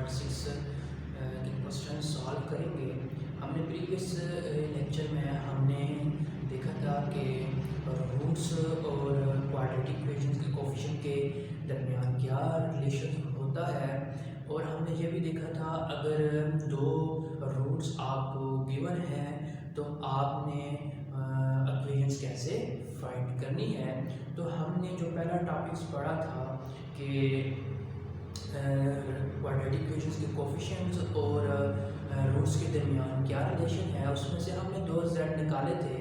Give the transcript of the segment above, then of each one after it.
6 के question solve करेंगे। हमने प्रीवियस लेक्चर में हमने देखा था कि रूट्स और क्वाड्रेटिक इक्वेशंस के कोफिशिएंट के दरमियान क्या रिलेशन होता है, और हमने ये भी देखा था अगर दो रूट्स आपको गिवन हैं तो आपने इक्वेशंस कैसे फाइंड करनी है। तो हमने जो पहला टॉपिक्स पढ़ा था कि क्वाड्रेटिक इक्वेशंस के कोफिशिएंट्स और रूट्स के दरमियान क्या रिलेशन है, उसमें से हमने दो z निकाले थे।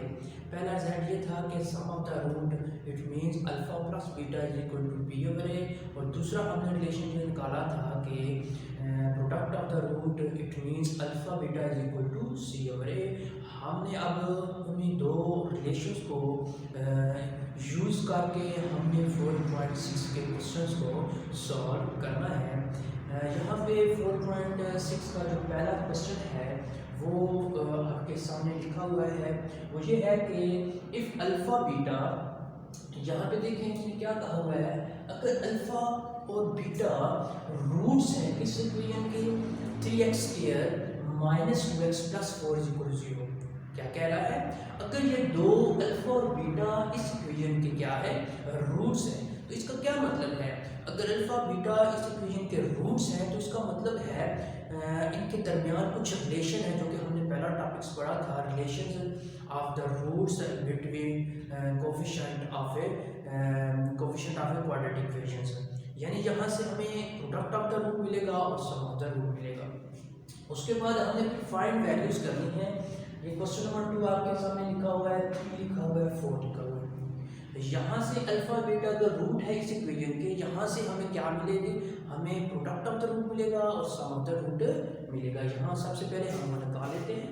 पहला z ये था कि sum of the root it means alpha plus beta is equal to B over A, और दूसरा हमने रिलेशन ये निकाला था कि product of the root it means alpha beta is equal to C over A. हमने अब उन्हीं दो रिलेशंस को यूज़ करके हमने 4.6 के क्वेश्चंस को सॉल्व करना है। यहाँ पे 4.6 का जो पहला क्वेश्चन है वो आपके सामने लिखा हुआ है। वो ये है कि इफ़ अल्फ़ा बीटा, यहाँ पे देखें इसमें क्या कहा हुआ है, अगर अल्फ़ा और बीटा रूट्स हैं किस इक्वेशन के 3x² minus 2x plus 4 is equal to 0। क्या कह रहा है, अगर ये दो अल्फा और बीटा इस इक्वेशन के क्या है, रूट्स हैं, तो इसका क्या मतलब है, अगर अल्फा बीटा इस इक्वेशन के रूट्स हैं तो इसका मतलब है इनके दरमियान कुछ रिलेशन है, जो कि हमने पहला टॉपिक्स पढ़ा था, relation of the roots between coefficient of a quadratic equations. यानी यहाँ से हमें प्रोडक्ट ऑफ द रूट मिलेगा और सम ऑफ द रूट मिलेगा। उसके बाद हमने फाइंड वैल्यूज करनी है। ये क्वेश्चन नंबर 2 आपके सामने लिखा हुआ है, 3 लिखा हुआ है, 4 लिखा हुआ है। यहाँ से अल्फा बीटा का रूट है इस इक्वेशन के, यहाँ से हमें क्या मिलेगी, हमें प्रोडक्ट ऑफ द रूट मिलेगा और सम ऑफ द रूट मिलेगा। यहाँ सबसे पहले हम निकाल लेते हैं।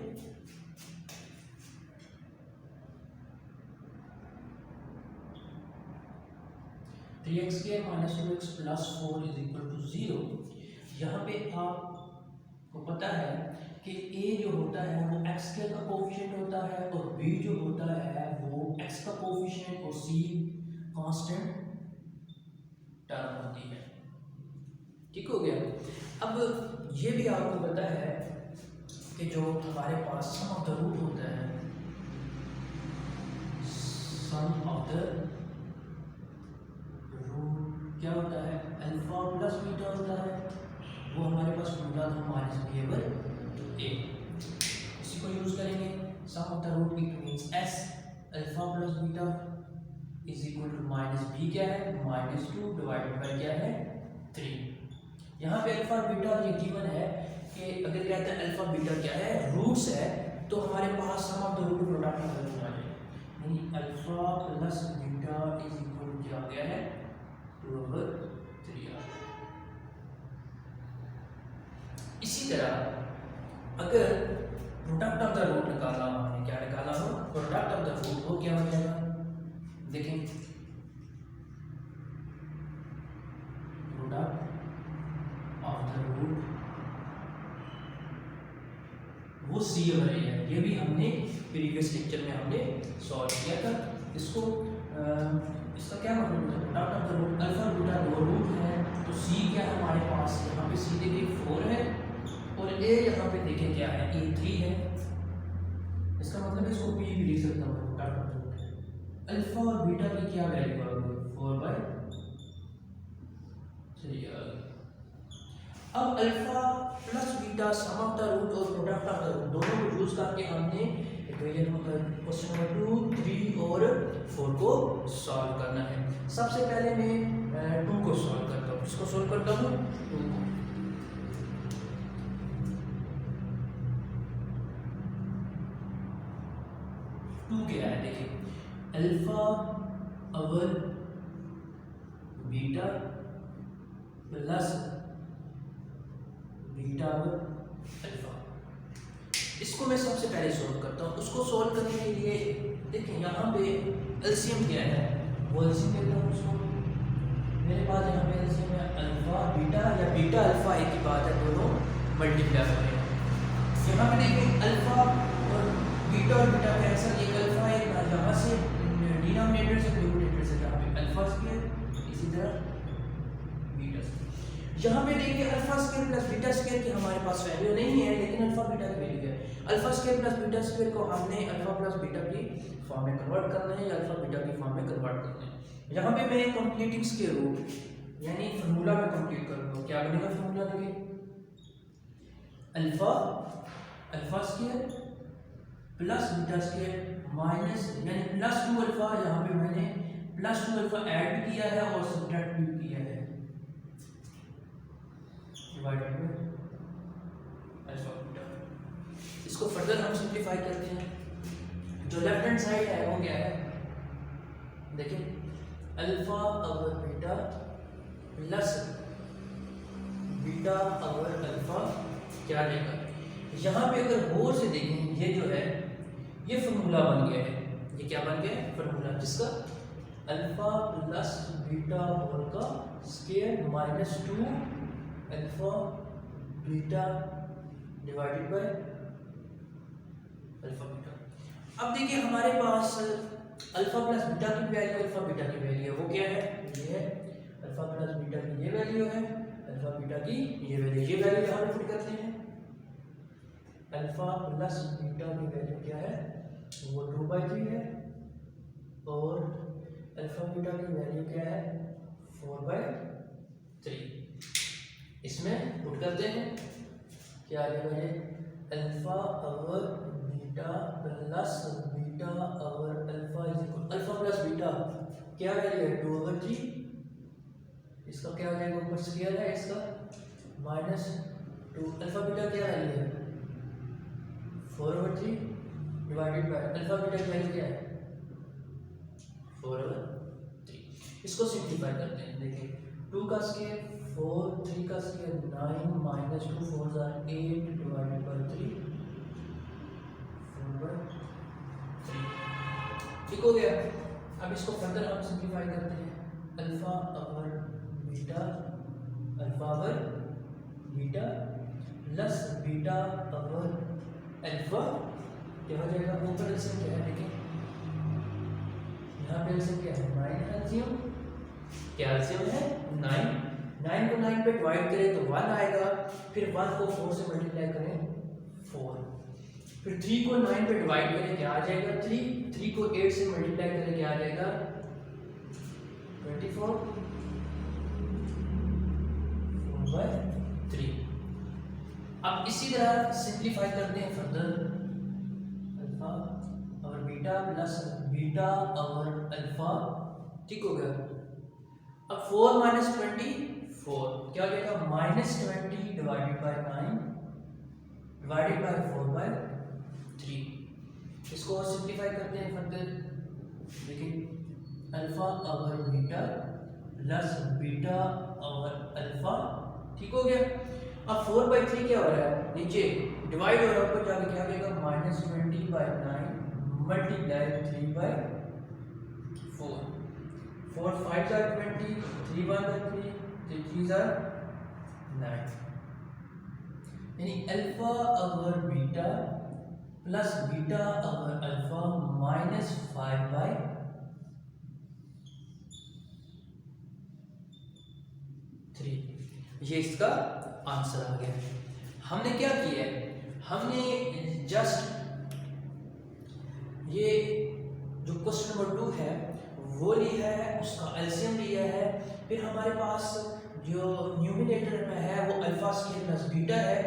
थ्री एक्स के minus 2x plus 4 is equal to 0। यहाँ पे आपको पता है कि a जो होता है वो x के का कोफिशिएंट होता है, और b जो होता है वो x का कोफिशिएंट, और c कांस्टेंट टर्म होती है। ठीक हो गया। अब ये भी आपको पता है कि जो हमारे पास सम ऑफ द रूट होता है, सम ऑफ द रूट क्या होता है, अल्फा प्लस बीटा होता है, वो हमारे पास फॉर्मूला था माइनस बी ओवर ए। इसी को यूज करेंगे। Sum of the root it means S alpha plus beta is equal to minus B क्या है, -2 डिवाइडेड बाय क्या है 3। यहाँ पे अल्फा बीटा ये गिवन है कि अगर कहते हैं अल्फा बीटा क्या है, रूट्स है, तो हमारे पास sum of the root product of the root आ जाएगा। यानी alpha plus beta is equal to क्या आ गया है 2/3 आ गया। इसी तरह अगर प्रोडक्ट ऑफ द रूट निकाला, हमने क्या निकाला हो, प्रोडक्ट ऑफ द रूट, वो क्या हो जाएगा, देखें प्रोडक्ट ऑफ द रूट वो c ओवर a है। ये भी हमने प्रीवियस लेक्चर में हमने सॉल्व किया था। इसको इसका क्या मतलब है, product of the root alpha beta दो रूट है, तो c क्या है हमारे पास, यहाँ पे c देखिए 4 है, और a यहाँ पे देखें क्या है, a 3 है। इसका मतलब है इसको p भी लिख सकता हूँ, product of the root. Alpha और बीटा की क्या वैल्यू आ गई, 4/3 आ गई। अब alpha plus beta sum of the root और प्रोडक्ट ऑफ द रूट दोनों को यूज करके हमने क्वेश्चन नंबर 2, 3 और 4 को सॉल्व करना है। सबसे पहले मैं 2 को सॉल्व करता हूँ। किसको सॉल्व करता हूँ, 2 को। क्या है, देखिए alpha over beta plus beta over alpha. इसको मैं सबसे पहले सॉल्व करता हूँ। उसको सॉल्व करने के लिए देखिए यहाँ पे एलसीएम क्या है, वो एलसीएम लेता हूँ उसको। मेरे पास यहाँ पे एलसीएम है अल्फा बीटा या बीटा अल्फा, एक ही बात है, दोनों मल्टीप्लाई हो रहे हैं। यहाँ पे देखिए अल्फा और बीटा और बीटा कैंसिल, एक अल्फा है, यहाँ से डिनोमिनेटर से न्यूमरेटर से, यहाँ पे अल्फा स्क्वायर, इसी तरह बीटा स्क्वायर। यहाँ पे देखिए alpha square plus beta square की हमारे पास वैल्यू नहीं है, लेकिन अल्फा बीटा की वैल्यू है। Alpha square plus beta square को हमने अल्फा प्लस बीटा की फॉर्म में कन्वर्ट करना है या अल्फा बीटा की फॉर्म में कन्वर्ट करना है। यहाँ पे मैं कंप्लीटिंग स्क्वायर रूट यानी फार्मूला में कंप्लीट करूंगा। क्या बनेगा फार्मूला? देखिए alpha square plus beta square minus यानी प्लस 2 अल्फा, यहाँ पे मैंने प्लस 2 अल्फा ऐड भी किया है और सब्ट्रैक्ट भी किया है, डिवाइडेड बाय अल्फा बीटा। इसको फर्दर हम सिंपलीफाई करते हैं। जो लेफ्ट हैंड साइड है वो क्या है? देखिए alpha over beta plus beta over alpha क्या देगा। यहाँ पे अगर गौर से देखें ये जो है ये फार्मूला बन गया है। ये क्या बन गया है? फार्मूला, जिसका अल्फा प्लस बीटा होल का square minus 2 alpha beta divided by alpha beta. अब देखिए हमारे पास अल्फा प्लस बीटा की वैल्यू अल्फा बीटा की वैल्यू है, वो क्या है? ये है अल्फा प्लस बीटा की ये वैल्यू है, अल्फा बीटा की ये वैल्यू। ये वैल्यू यहाँ पे पुट करते हैं। अल्फा प्लस बीटा की वैल्यू क्या है? वो 2/3 है और अल्फा बीटा की वैल्यू क्या है? 4/3। इसमें पुट करते हैं। क्या आ जाएगा ये? Alpha over beta plus beta over alpha is equal alpha plus beta क्या वैल्यू है? 2/3। इसका क्या हो जाएगा? ऊपर स्क्वायर है इसका माइनस 2 अल्फा बीटा क्या वैल्यू है? 4/3 डिवाइडेड बाय अल्फा बीटा की वैल्यू क्या है? 4/3। इसको सिंपलीफाई करते हैं। देखिए 2 का स्क्वायर 4, 3 का स्क्वायर 9 माइनस 2 4 8 डिवाइडेड बाय 3 4/3। ठीक हो गया। अब इसको फर्दर हम सिंपलीफाई करते हैं। Alpha over beta plus beta over alpha क्या हो जाएगा? ऊपर एलसीएम क्या है? देखिए यहाँ पे एलसीएम क्या है? 9 एलसीएम। क्या एलसीएम है? 9 को 9 पे डिवाइड करें तो 1 आएगा, फिर 1 को 4 से मल्टीप्लाई करें 4, फिर 3 को 9 पे डिवाइड करें क्या आ जाएगा? 3 को 8 से मल्टीप्लाई करें क्या आ जाएगा? 24 4/3। अब इसी तरह सिंपलीफाई करते हैं फर्दर। अल्फा और बीटा प्लस बीटा और अल्फा। ठीक हो गया। अब 4 माइनस 24 क्या हो जाएगा? -20 डिवाइडेड बाय 9 डिवाइडेड बाय 4/3। इसको और सिंपलीफाई करते हैं फर्दर। देखिए अल्फा और बीटा प्लस बीटा और अल्फा। ठीक हो गया। अब 4/3 क्या हो रहा है? नीचे डिवाइड हो रहा है, ऊपर जाके क्या देगा? -20/9 मल्टीप्लाई 3/4 4 5 are 20 3 1 are 3 3 3 are 9 यानी alpha over beta plus beta over alpha minus 5/3। ये इसका आंसर आ गया। हमने क्या किया है? हमने जस्ट ये जो क्वेश्चन नंबर 2 है वो लिया है, उसका एलसीएम लिया है, फिर हमारे पास जो न्यूमिनेटर में है वो अल्फा स्क्वायर प्लस बीटा है,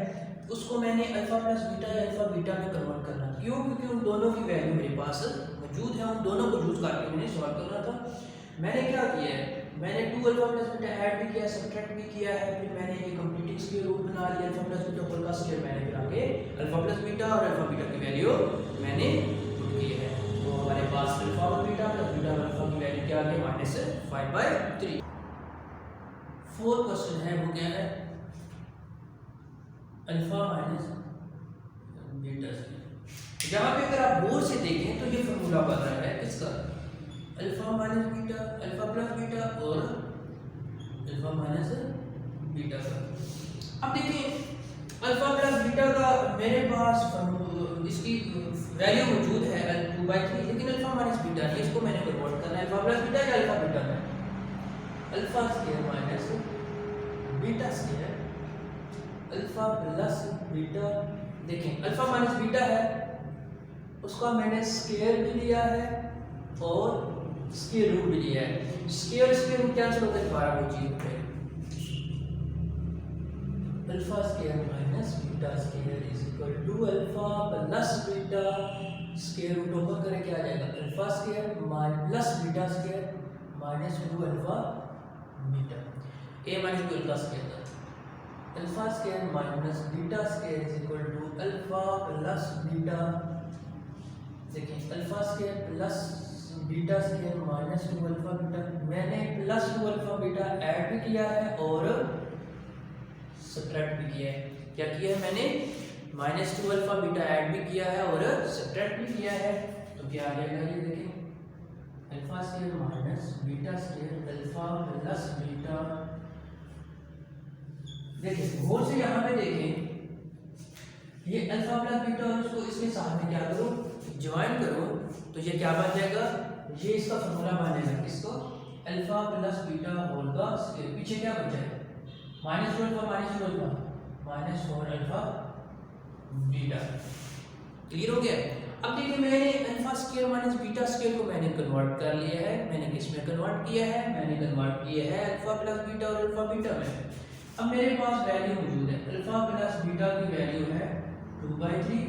उसको मैंने अल्फा प्लस बीटा या अल्फा बीटा में कन्वर्ट करना। क्यों? क्योंकि उन दोनों की वैल्यू मेरे पास मौजूद है, उन दोनों को यूज करके मैंने सॉल्व करना था। मैंने क्या किया है? मैंने 2 अल्फा प्लस बीटा ऐड भी किया, सब्ट्रैक्ट भी किया है, फिर मैंने ये कंप्लीटिंग स्क्वायर रूट बना लिया। अल्फा प्लस बीटा होल का स्क्वायर मैंने फिर आगे अल्फा प्लस बीटा और अल्फा बीटा की वैल्यू मैंने पुट की है। तो हमारे पास अल्फा और बीटा प्लस बीटा और अल्फा की वैल्यू क्या आ गई? -5/3। 4 क्वेश्चन है वो क्या है? Alpha minus beta square. यहाँ पे अगर आप गौर से देखें तो ये फॉर्मूला बन रहा है किसका? Alpha minus beta, alpha plus beta और अल्फा माइनस बीटा का। अब देखिए अल्फा प्लस बीटा का मेरे पास इसकी वैल्यू मौजूद है 2/3, लेकिन अल्फा माइनस बीटा नहीं, इसको मैंने कन्वर्ट करना है अल्फा प्लस बीटा या अल्फा बीटा में। Alpha square minus beta square alpha plus beta, देखें अल्फा माइनस बीटा है, उसका मैंने स्क्वायर भी लिया है और स्क्वायर रूट भी लिया है। स्क्वायर रूट कैंसिल होकर दोबारा वो चीज होते हैं, alpha square minus beta square is equal to alpha plus beta, square root over करें क्या आ जाएगा, alpha square plus beta square minus 2 alpha beta, A minus B alpha square था, alpha square minus beta square is equal to alpha plus beta, देखिए alpha square plus beta square minus 2 alpha beta, मैंने plus 2 alpha beta add भी किया है और subtract भी किया है। क्या किया है मैंने, माइनस 2 अल्फा बीटा ऐड भी किया है और सब्ट्रैक्ट भी किया है, तो क्या आ जाएगा ये देखें alpha square minus beta square alpha plus beta, देखिए गौर से यहाँ पे देखें ये अल्फा प्लस बीटा और इसको इसके साथ में क्या करो ज्वाइन करो, तो ये क्या बन जाएगा, ये इसका फॉर्मूला बन जाएगा किसको, अल्फा प्लस बीटा होल का स्क्वायर, पीछे क्या बच जाएगा minus 2 alpha minus 4 alpha beta, clear हो गया। अब देखिए मैंने alpha square minus beta square को मैंने कन्वर्ट कर लिया है, मैंने किस में कन्वर्ट किया है, मैंने कन्वर्ट किया है अल्फा प्लस बीटा और अल्फा बीटा में। अब मेरे पास वैल्यू मौजूद है, अल्फा प्लस बीटा की वैल्यू है 2/3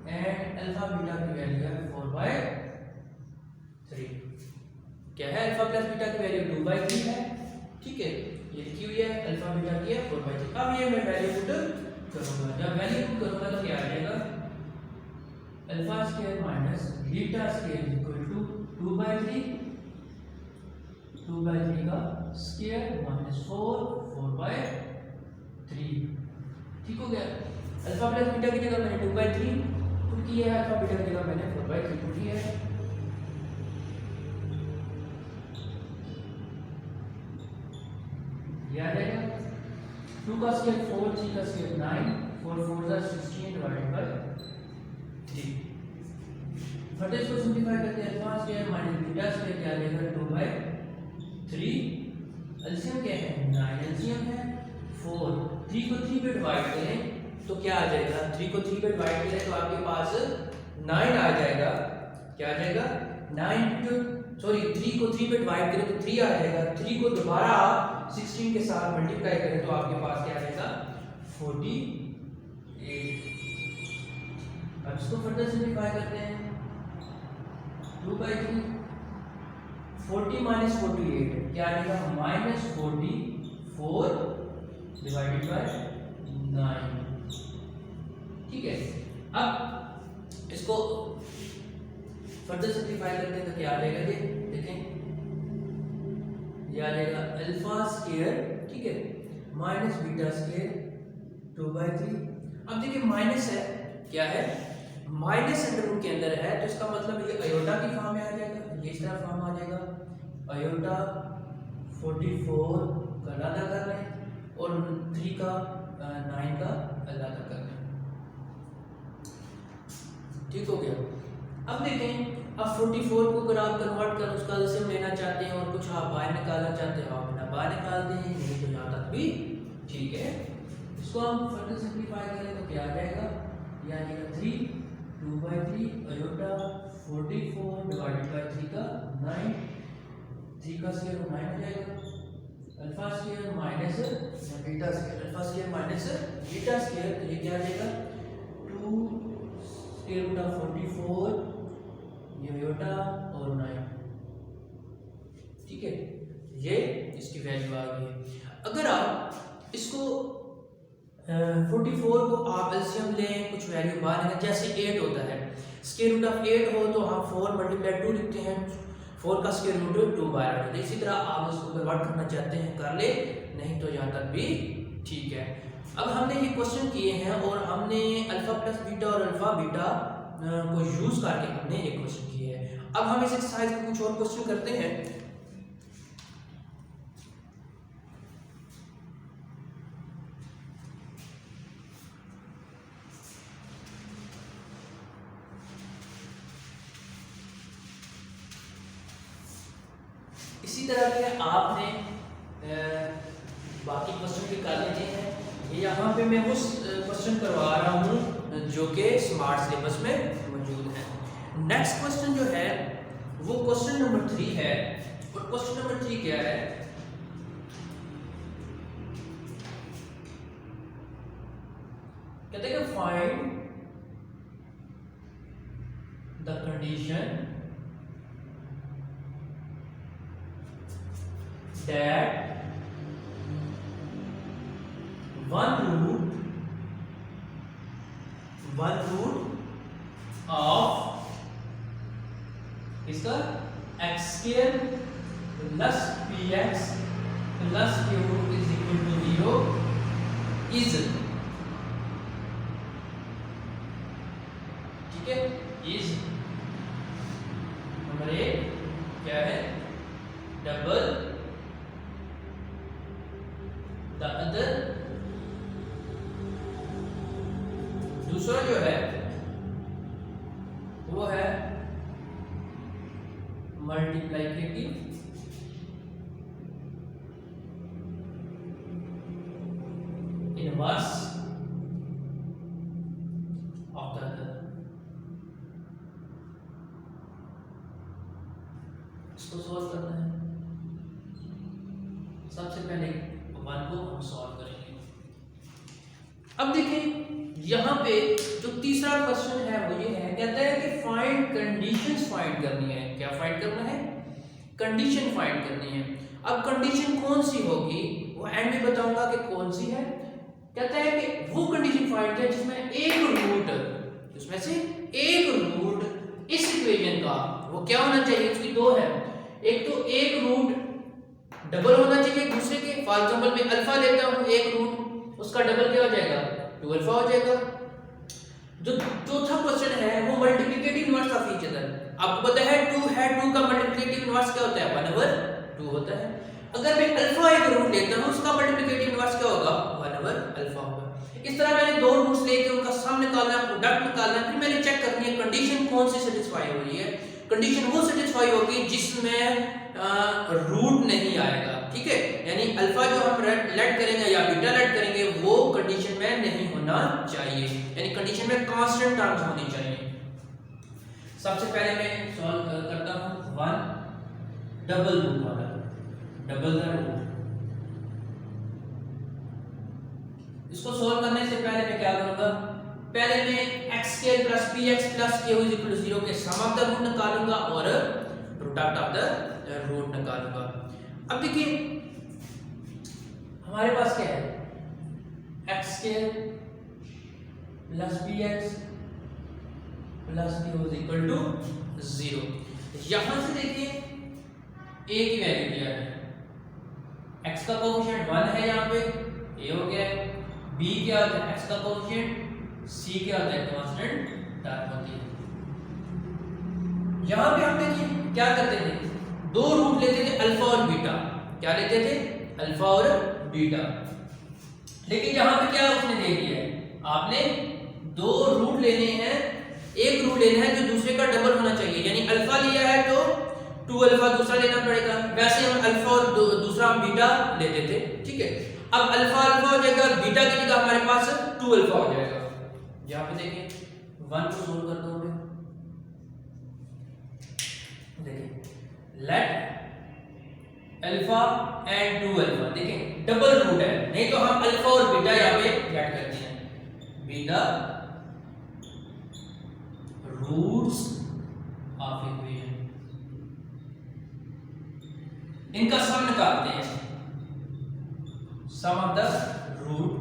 एंड अल्फा बीटा की वैल्यू है 4/3, क्या है अल्फा प्लस बीटा की वैल्यू 2/3 है, ठीक है ये लिखी हुई है, अल्फा बीटा की है 4/3। अब ये मैं वैल्यू पुट करूंगा, जब वैल्यू पुट करूंगा तो क्या आ जाएगा, alpha square minus beta square equal to 2/3 का स्क्वायर माइनस 4/3, ठीक हो गया। अल्फा प्लस बीटा की जगह मैंने 2/3 पुट किया है, अल्फा बीटा की जगह मैंने 4/3 पुट किया है, याद है 2 का स्क्वायर 4, 3 का स्क्वायर 9, 4 4 जा 16 डिवाइडेड बाय 3। फटे इसको सिंपलीफाई करते हैं, alpha square minus beta square क्या आ जाएगा 2/3, एलसीएम क्या है 9 एलसीएम है 4, 3 को 3 पे डिवाइड करें तो क्या आ जाएगा, 3 को 3 पे डिवाइड करें तो आपके पास 9 आ जाएगा, क्या आ जाएगा 3 को 3 पे डिवाइड करें तो 3 आ जाएगा, 3 को दोबारा आप 16 के साथ मल्टीप्लाई करें तो आपके पास क्या आ जाएगा 48। अब इसको फर्दर सिंपलीफाई करते हैं, 2/3 40 माइनस 48 क्या आ जाएगा -44 डिवाइडेड बाय 9, ठीक है। अब इसको फर्दर सिंपलीफाई करते हैं तो क्या आ जाएगा, ये देखें ये आ जाएगा अल्फा स्क्वायर, ठीक है माइनस बीटा स्क्वायर 2/3। अब देखिए माइनस है, क्या है माइनस अंडर रूट के अंदर है, तो इसका मतलब ये अयोटा की फॉर्म में आ जाएगा, ये इस तरह फॉर्म आ जाएगा, अयोटा 44 का अलग कर लें और 3 का 9 का अलग कर लें, ठीक हो गया। अब देखें अब 44 को अगर आप कन्वर्ट कर उसका एलसीएम लेना चाहते हैं और कुछ आप बाहर निकालना चाहते हैं आप ना बाहर निकाल दें, नहीं तो यहाँ तक भी ठीक है। इसको हम फर्दर सिंपलीफाई करें तो क्या आ जाएगा, ये आ जाएगा 3 2/3 अयोटा 44 डिवाइडेड बाय 3 का 9, 3 का स्क्वायर 9 हो जाएगा, alpha square minus beta square, alpha square minus beta square, तो ये क्या आ जाएगा 2 स्क्वायर रूट ऑफ 44 ये अयोटा और 9, ठीक है ये इसकी वैल्यू आ गई है। अगर आप इसको 44 को आप एलसीएम लें कुछ वैल्यू बाहर निकालें, जैसे 8 होता है स्क्वायर रूट ऑफ 8 हो तो हम 4 × 2 लिखते हैं, 4 का स्क्वायर रूट 2 बाहर आता है, इसी तरह आप उसको कन्वर्ट करना चाहते हैं कर ले, नहीं तो यहाँ तक भी ठीक है। अब हमने ये क्वेश्चन किए हैं और हमने अल्फा प्लस बीटा और अल्फा बीटा को यूज करके हमने एक क्वेश्चन किए हैं। अब हम इस एक्सरसाइज में कुछ और क्वेश्चन करते हैं। इसी तरह के आपने बाकी क्वेश्चन भी कर लेते हैं। यहाँ पे मैं उस क्वेश्चन करवा रहा हूँ जो कि स्मार्ट सिलेबस में मौजूद है। नेक्स्ट क्वेश्चन जो है वो क्वेश्चन नंबर 3 है, और क्वेश्चन नंबर 3 क्या है, कहते हैं कि find the condition that one root of इसका x square plus px plus q is equal to 0 is, ठीक है, is नंबर 1 क्या है, डबल द अदर, दूसरा जो है वो है multiplicative inverse of the other. इसको सॉल्व करना है। सबसे पहले वन को हम सॉल्व करेंगे। अब देखिए यहाँ पे जो तीसरा क्वेश्चन है वो ये है, कहता है कि फाइंड कंडीशंस फाइंड करनी है। क्या फाइंड करना है, कंडीशन फाइंड करनी है। अब कंडीशन कौन सी होगी वो एंड में बताऊंगा कि कौन सी है। कहता है कि वो कंडीशन फाइंड है जिसमें एक रूट, उसमें से एक रूट इस इक्वेशन का वो क्या होना चाहिए, उसकी दो है, एक तो एक रूट डबल होना चाहिए दूसरे के। फॉर एग्जांपल मैं अल्फा लेता हूं, एक रूट उसका डबल क्या हो जाएगा, 2 अल्फा हो जाएगा। जो चौथा क्वेश्चन है वो multiplicative inverse of each other. आपको पता है 2 है, 2 का मल्टीप्लिकेटिव इनवर्स क्या होता है, 1/2 होता है। अगर मैं अल्फा एक रूट लेता हूं उसका मल्टीप्लिकेटिव इनवर्स क्या होगा, 1/अल्फा होगा। इस तरह मैंने दो रूट्स लेके उनका सम निकालना है, प्रोडक्ट निकालना है, फिर मैंने चेक करनी है कंडीशन कौन सी सेटिस्फाई हो रही है। कंडीशन वो सेटिस्फाई होगी जिसमें रूट नहीं आएगा, ठीक है, यानी अल्फा जो हम लेट करेंगे या बीटा लेट करेंगे वो कंडीशन में नहीं होना चाहिए, यानी कंडीशन में कांस्टेंट टर्म्स होनी चाहिए। सबसे पहले मैं सॉल्व करता हूं 1 डबल रूट वाला, डबल द रूट। इसको सॉल्व करने से पहले मैं क्या करूंगा, पहले मैं x² + px + q = 0 के सम ऑफ द रूट निकालूंगा और प्रोडक्ट ऑफ द रूट निकालूंगा। अब देखिए हमारे पास क्या है, x² + px + q = 0। यहां से देखिए a की वैल्यू क्या है, x का कोएफिशिएंट 1 है, यहाँ पे a हो गया है, b क्या होता है, x का कोएफिशिएंट, c क्या होता है, कांस्टेंट टर्म होती है। यहां पे हम देखिए क्या करते थे, दो रूट लेते थे अल्फा और बीटा, क्या लेते थे, अल्फा और बीटा। लेकिन यहां पे क्या उसने दे दिया है, आपने दो रूट लेने हैं, एक रूट लेना है जो दूसरे का डबल होना चाहिए, यानी अल्फा लिया है तो 2 अल्फा दूसरा लेना पड़ेगा। वैसे हम अल्फा और दूसरा हम बीटा लेते थे, ठीक है। अब अल्फा अल्फा हो जाएगा, बीटा की जगह हमारे पास 2 अल्फा हो जाएगा। यहाँ पे देखिए 1 को सोल्व कर दो, देखिए लेट अल्फा एंड 2 अल्फा, देखिए डबल रूट है, नहीं तो हम अल्फा और बीटा यहाँ पे ऐड करते हैं, बीटा रूट्स ऑफ इक्वेशन, इनका सम निकालते हैं, sum of the root,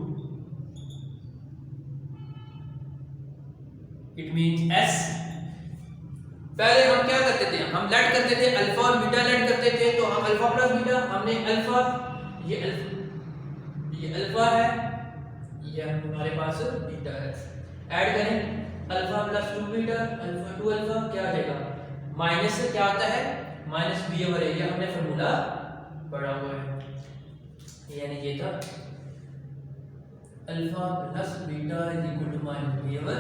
it means s। पहले हम क्या करते थे, हम लेट करते थे अल्फा और बीटा लेट करते थे, तो हम अल्फा प्लस बीटा, हमने अल्फा, ये अल्फा है, ये हमारे पास बीटा है, ऐड करें alpha plus 2 beta, alpha 2 alpha क्या आ जाएगा, माइनस से क्या आता है, माइनस b ओवर a, ये हमने फार्मूला पढ़ा हुआ है, यानी ये था alpha plus beta equal to minus b over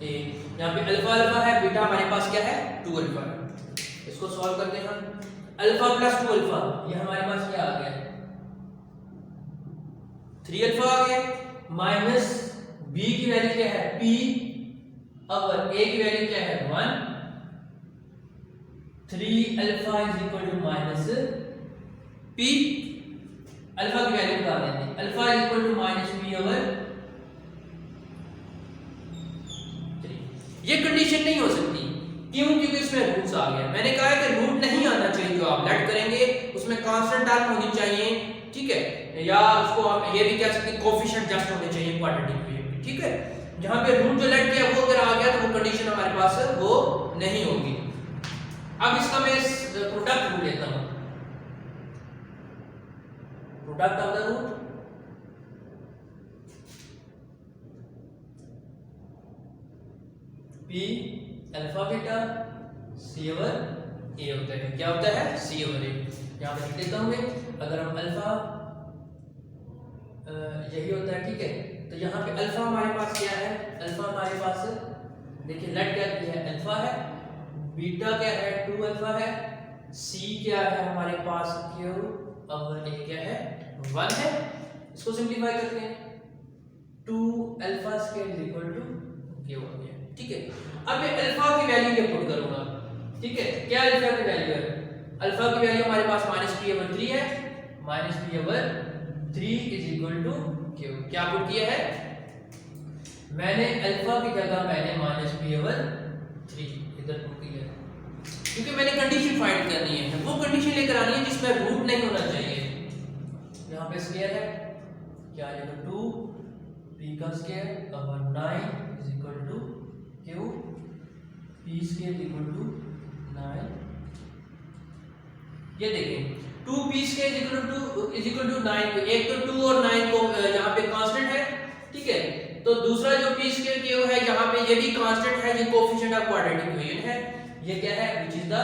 a। यहाँ पे अल्फा अल्फा है, बीटा हमारे पास क्या है, 2 अल्फा है। इसको सॉल्व करते हैं हम, अल्फा प्लस 2 अल्फा, ये हमारे पास क्या आ गया, 3 अल्फा आ गया, माइनस बी की वैल्यू क्या है p और a की वैल्यू क्या है 1, 3 alpha is equal to minus p, alpha की वैल्यू निकाल देते हैं, alpha is equal to minus p over 3। ये कंडीशन नहीं हो सकती, क्यों? क्योंकि इसमें रूट्स आ गया। मैंने कहा है कि रूट नहीं आना चाहिए, जो आप लेट करेंगे उसमें कांस्टेंट टर्म होनी चाहिए, ठीक है, या उसको आप ये भी कह सकते हैं कोफिशिएंट जस्ट होने चाहिए क्वाड्रेटिक वेव में, ठीक है। जहां पे रूट जो लेट किया वो अगर आ गया तो वो कंडीशन हमारे पास वो नहीं होगी। अब इसका मैं प्रोडक्ट रूट लेता हूं, product of the root p alpha beta c over a होता है। क्या होता है? c over a। यहां पे लिख देता हूं मैं, अगर हम अल्फा यही होता है, ठीक है, तो यहाँ पे अल्फा हमारे पास क्या है, अल्फा हमारे पास देखिए लेट क्या है अल्फा है, बीटा क्या है 2 अल्फा है, c क्या है हमारे पास q और a क्या है 1 है। इसको सिंपलीफाई करते हैं, 2 alpha square is equal to q हो गया, ठीक है। अब मैं अल्फा की वैल्यू ये पुट करूंगा, ठीक है। क्या अल्फा की वैल्यू है? अल्फा की वैल्यू हमारे पास -p/3 है, -p/3 is equal to q। क्या पुट किया है मैंने? अल्फा की जगह मैंने -p/3 इधर पुट किया है, क्योंकि मैंने कंडीशन फाइंड करनी है, वो कंडीशन लेकर आनी है जिसमें रूट नहीं होना चाहिए। यहाँ पे स्क्वायर है, क्या आएगा 2 p का स्क्वायर और 9 is equal to q, p square is equal to 9। ये देखें 2p square is equal to 9, एक तो 2 और 9 को यहाँ पे कांस्टेंट है, ठीक है, तो दूसरा जो p स्क्वायर q है यहाँ पे ये भी कांस्टेंट है, ये कोएफिशिएंट ऑफ क्वाड्रेटिक इक्वेशन है। ये क्या है? Which is the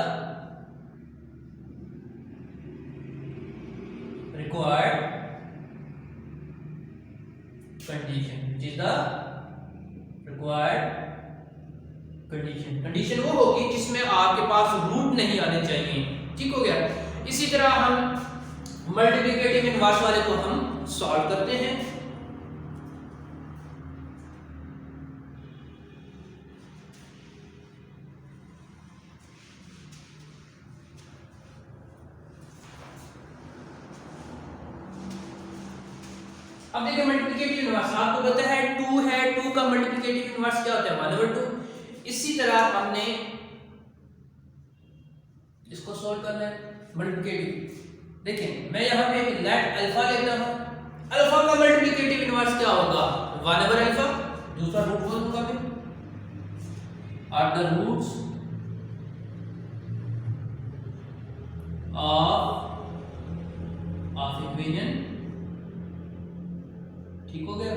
required condition, which is the required condition. Condition वो होगी जिसमें आपके पास रूट नहीं आने चाहिए, ठीक हो गया। इसी तरह हम मल्टीप्लिकेटिव इनवर्स वाले को हम सॉल्व करते हैं। अब देखिए मल्टीप्लिकेटिव इनवर्स आपको पता है 2 है, 2 का मल्टीप्लिकेटिव इनवर्स क्या होता है 1/2। इसी तरह हमने इसको सॉल्व करना है मल्टीप्लिकेटिव। देखिए मैं यहां पे एक लेट अल्फा लेता हूं, अल्फा का मल्टीप्लिकेटिव इनवर्स क्या होगा 1/अल्फा, दूसरा रूट बोल दूंगा मैं, are the roots of equation, ठीक हो गया।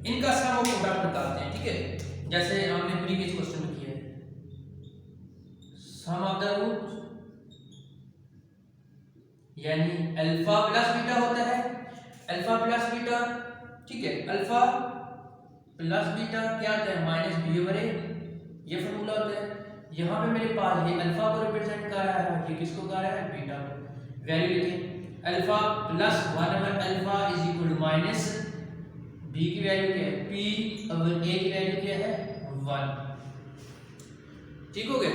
इनका सम ऑफ प्रोडक्ट निकालते हैं, ठीक है, जैसे हमने प्रीवियस क्वेश्चन में किया है। सम ऑफ द रूट्स यानी अल्फा प्लस बीटा होता है, अल्फा प्लस बीटा, ठीक है, अल्फा प्लस बीटा क्या होता है -b/a, ये फार्मूला होता है। यहाँ पे मेरे पास ये अल्फा को रिप्रेजेंट कर रहा है, ये किसको कर रहा है बीटा को। वैल्यू लिखें, अल्फा प्लस 1/अल्फा is equal to minus b की वैल्यू क्या है p और a की वैल्यू क्या है 1, ठीक हो गया।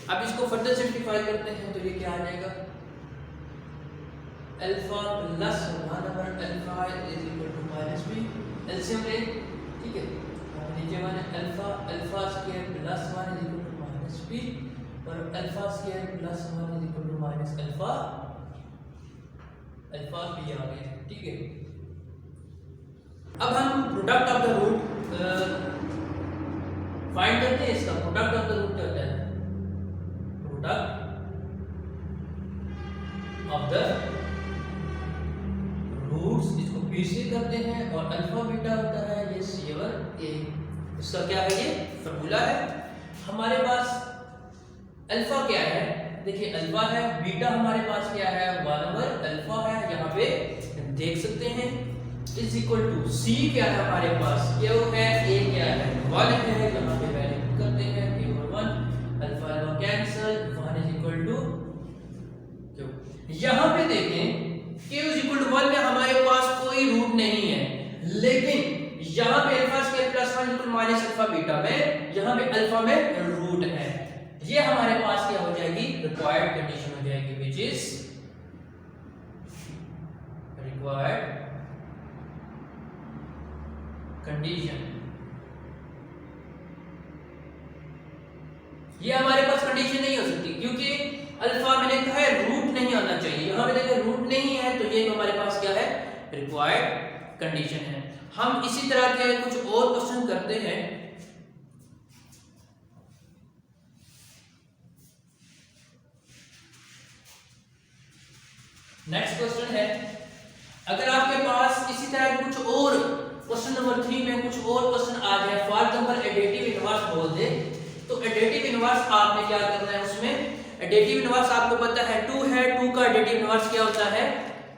अब इसको फर्दर सिंपलीफाई करते हैं तो ये क्या आ जाएगा अल्फा प्लस 1/अल्फा is equal to -b, LCM ले, ठीक है। अब नीचे वाले alpha square plus 1 is equal to -b और alpha square plus 1 is equal to -अल्फा, अल्फा b आ गया, ठीक है। अब हम product of the root find करते हैं। इसका प्रोडक्ट ऑफ द रूट क्या होता है? प्रोडक्ट ऑफ द रूट्स, इसको p से करते हैं और अल्फा बीटा होता है ये c/a। इसका क्या है? ये फार्मूला है। हमारे पास अल्फा क्या है? देखिए अल्फा है, बीटा हमारे पास क्या है 1/अल्फा है, यहाँ पे देख सकते हैं, इज इक्वल टू c क्या है हमारे पास q है, a क्या है 1 है, यहाँ पे वैल्यू करते हैं q और 1, alpha alpha cancel, 1 is equal to q। यहाँ पे देखें q इज इक्वल टू 1 में हमारे पास कोई रूट नहीं है, लेकिन यहाँ पे alpha square plus 1 equal minus alpha beta में, यहाँ पे अल्फा में रूट है, ये हमारे पास क्या हो जाएगी, रिक्वायर्ड कंडीशन हो जाएगी, विच इज रिक्वायर्ड कंडीशन। ये हमारे पास कंडीशन नहीं हो सकती क्योंकि अल्फा मैंने कहा है रूट नहीं आना चाहिए, यहां पे देखिए रूट नहीं है, तो ये हमारे पास क्या है, रिक्वायर्ड कंडीशन है। हम इसी तरह के कुछ और क्वेश्चन करते हैं। नेक्स्ट क्वेश्चन है, अगर आपके पास इसी तरह के कुछ और क्वेश्चन नंबर 3 में कुछ और क्वेश्चन आ जाए, फॉर एग्जांपल एडिटिव इनवर्स बोल दे, तो एडिटिव इनवर्स आपने क्या करना है, उसमें एडिटिव इनवर्स आपको पता है 2 है, 2 का एडिटिव इनवर्स क्या होता है,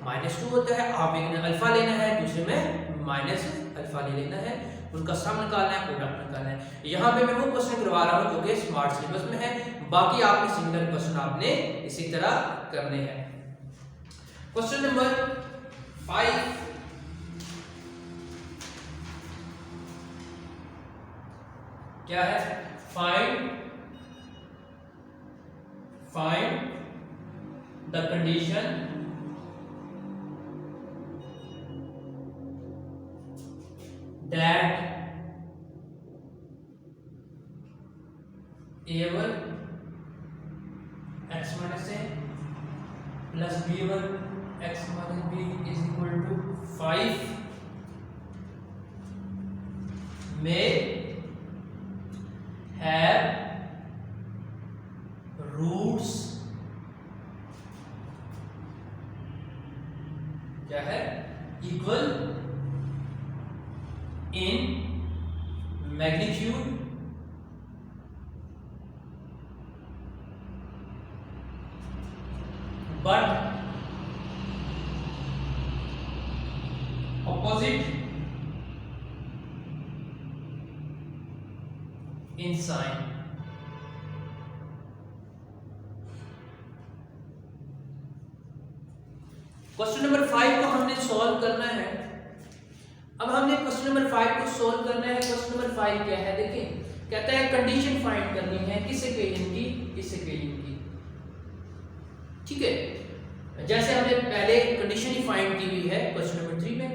-2 होता है। आप एक में अल्फा लेना है, दूसरे में माइनस अल्फा ले लेना है, उनका सम निकालना है, प्रोडक्ट निकालना है। यहाँ पे मैं वो क्वेश्चन करवा रहा हूँ जो कि स्मार्ट सिलेबस में है, बाकी आपने सिमिलर क्वेश्चन आपने इसी तरह करने हैं। क्वेश्चन नंबर 5 क्या है, find the condition that a1 x minus a plus b1 x minus b is equal to 5 may have roots क्या है, equal in magnitude but opposite in sign। Question number 5 को हमने सॉल्व करना है। अब हमने क्वेश्चन नंबर 5 को solve करना है। क्वेश्चन नंबर 5 क्या है, देखिए कहता है कंडीशन फाइंड करनी है किस इक्वेशन की, इस इक्वेशन की, ठीक है। जैसे हमने पहले कंडीशन ही फाइंड की हुई है क्वेश्चन नंबर 3 में।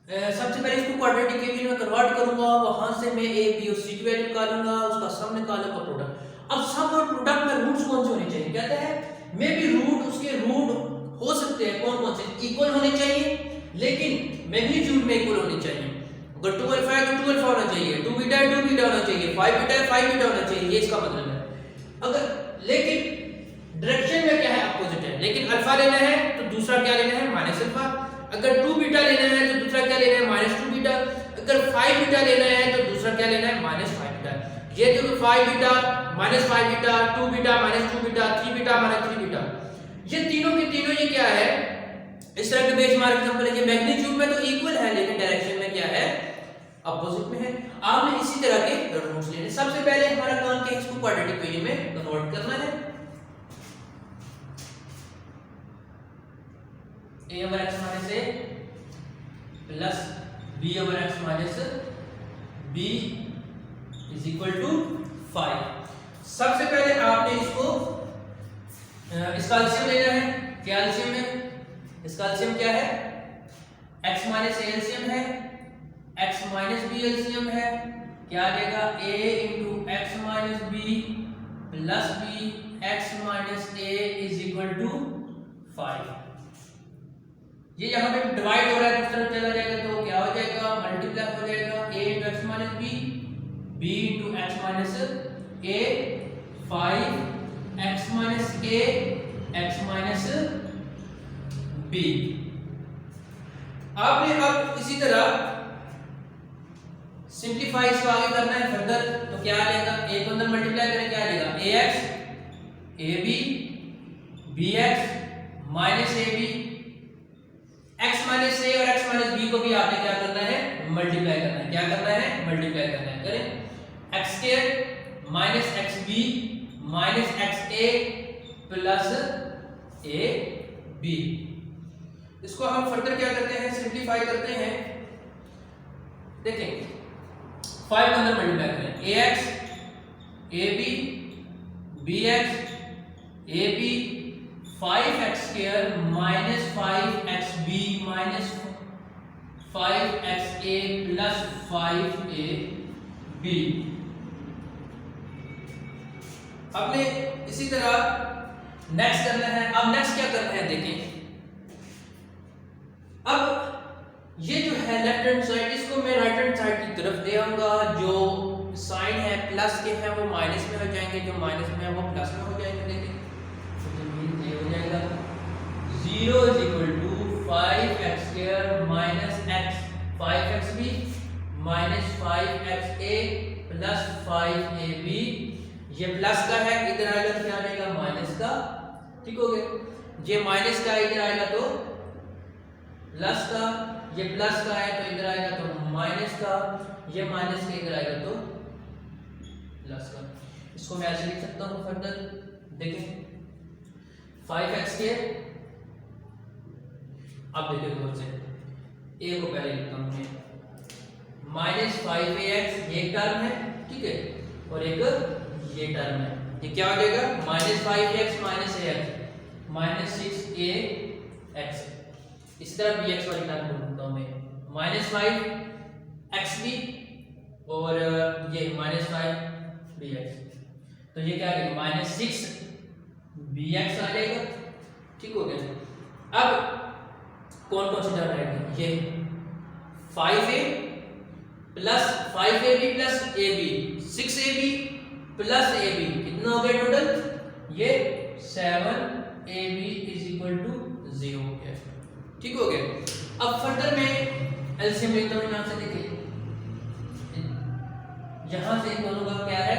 सबसे पहले इसको क्वाड्रेटिक इक्वेशन में कन्वर्ट करूंगा, वहां से मैं a b और c की वैल्यू निकालूंगा, उसका सम निकालूंगा, प्रोडक्ट। अब सम और प्रोडक्ट में रूट्स कौन से होने चाहिए, कहता है मे बी रूट, उसके रूट हो सकते हैं कौन कौन से, इक्वल होने चाहिए, लेकिन मैग्नीट्यूड में इक्वल होने चाहिए। अगर 2 अल्फा है तो 2 अल्फा होना चाहिए, 2 बीटा है 2 बीटा होना चाहिए, 5 बीटा है 5 बीटा होना चाहिए, ये इसका मतलब है। अगर लेकिन डायरेक्शन में क्या है, अपोजिट है। लेकिन अल्फा लेना है तो दूसरा क्या लेना है, माइनस अल्फा। अगर 2 बीटा लेना है तो दूसरा क्या लेना है, -2 बीटा। अगर 5 बीटा लेना है तो दूसरा क्या लेना है, -5 बीटा। ये जो 5 beta, -5 beta, 2 beta, -2 beta, 3 beta, -3 beta, ये तीनों के तीनों ये क्या है, इस तरह के बेंचमार्क एग्जांपल है। ये मैग्नीट्यूड में तो इक्वल है, लेकिन डायरेक्शन में क्या है, अपोजिट में है। आपने इसी तरह के रूट्स लेने। सबसे पहले हमारा काम क्या है, इसको क्वाड्रेटिक इक्वेशन में कन्वर्ट करना है। a over x minus a plus b over x minus b is equal to 5। सबसे पहले आपने इसको इसका एलसीएम लेना है। क्या एलसीएम है, इसका एलसीएम क्या है, x माइनस a एलसीएम है, x माइनस b एलसीएम है, क्या आ जाएगा, a into x minus B plus b x minus a is equal to 5। ये यहाँ पे डिवाइड हो रहा है, दूसरी तरफ चला जाएगा तो क्या हो जाएगा, मल्टीप्लाई हो जाएगा, a into x minus B, b into x minus a, 5 x minus a x minus b। आपने अब इसी तरह सिंप्लीफाई इसको आगे करना है फर्दर, तो क्या आ जाएगा, a को अंदर मल्टीप्लाई करें क्या आ जाएगा, ax ab bx minus ab, x minus a और x माइनस b को भी आपने क्या करना है, मल्टीप्लाई करना है। क्या करना है, मल्टीप्लाई करना है। करें, x square minus xb minus xa plus ab। इसको हम फर्दर क्या करते हैं, सिंप्लीफाई करते हैं। देखें 5 को अंदर मल्टीप्लाई करें, ax ab bx ab 5x square minus 5xb minus 5xa plus 5ab। हमने इसी तरह नेक्स्ट करना है। अब नेक्स्ट क्या करना है देखें, अब ये जो है लेफ्ट हैंड साइड, इसको मैं राइट हैंड साइड की तरफ ले आऊंगा। जो साइन है प्लस के हैं वो माइनस में हो जाएंगे, जो माइनस में है वो प्लस में हो जाएंगे। देखें तो ये हो जाएगा 0 is equal to 5x square minus x 5xb minus 5xa plus 5ab। ये प्लस का है, इधर आएगा तो क्या आएगा माइनस का, ठीक हो गया। ये माइनस का इधर आएगा तो प्लस का, ये प्लस का है तो इधर आएगा तो माइनस का, ये माइनस का इधर आएगा तो प्लस का। इसको मैं ऐसे लिख सकता हूँ फर्दर, देखें 5x के, अब देखिए गौर से, a को पहले लिखता हूँ मैं, माइनस 5ax ये टर्म है, ठीक है, और एक ये टर्म है, ये क्या हो जाएगा minus 5x minus ax minus 6ax। इस तरह bx वाली टर्म को लिखता हूँ मैं, माइनस 5xb और ये माइनस 5bx, तो ये क्या है माइनस 6bx आ जाएगा, ठीक हो गया। अब कौन कौन सी टर्म रहेगी, ये 5a plus 5ab plus ab 6ab plus ab, कितना हो गया टोटल, ये 7ab इज इक्वल टू 0 हो गया, ठीक हो गया। अब फर्दर में एलसीएम लेता हूँ, यहाँ से देखिए, यहाँ से इन दोनों का क्या है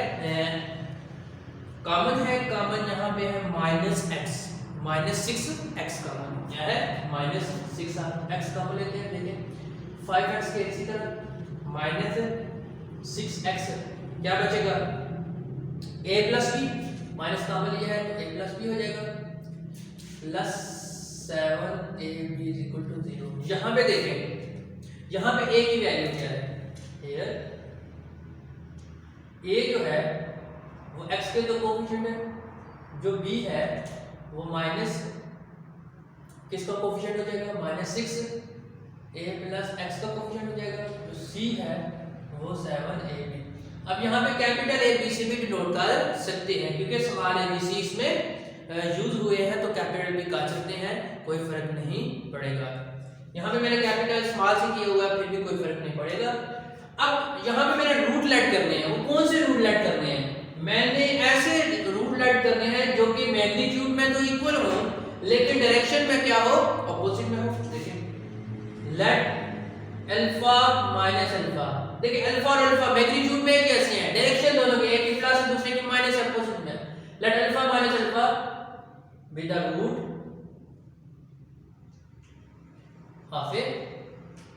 कॉमन है, कॉमन यहाँ पे है minus x, minus 6x common क्या है माइनस 6x कॉमन लेते हैं। देखिए 5x के इसी तरह माइनस 6x, क्या बचेगा a plus b, minus common लिया है तो a प्लस b हो जाएगा, plus 7ab is equal to 0। यहाँ पे देखें, यहाँ पे a की वैल्यू क्या है, हियर a जो है वो x के जो कोफिशिएंट है, जो b है वो माइनस किसका कोफिशिएंट हो जाएगा माइनस 6a प्लस x का कोफिशिएंट हो जाएगा, जो c है वो 7ab। अब यहाँ पे कैपिटल A B C भी डिनोट कर सकते हैं, क्योंकि स्मॉल a b c इसमें यूज हुए हैं तो कैपिटल भी कर सकते हैं, कोई फर्क नहीं पड़ेगा। यहाँ पे मैंने कैपिटल स्मॉल से किया हुआ है, फिर भी कोई फर्क नहीं पड़ेगा। अब यहाँ पे मैंने रूट लेट करने हैं, वो कौन से रूट लेट करने हैं, मैंने ऐसे रूट लेट करने हैं जो कि मैग्नीट्यूड में तो इक्वल हो लेकिन डायरेक्शन में क्या हो ऑपोजिट में हो। देखिए लेट अल्फा माइनस अल्फा, देखिए अल्फा और अल्फा मैग्नीट्यूड में कैसे हैं, डायरेक्शन दोनों की, एक की प्लस है दूसरे की माइनस है, अपोजिट में। Let alpha minus alpha with the root of a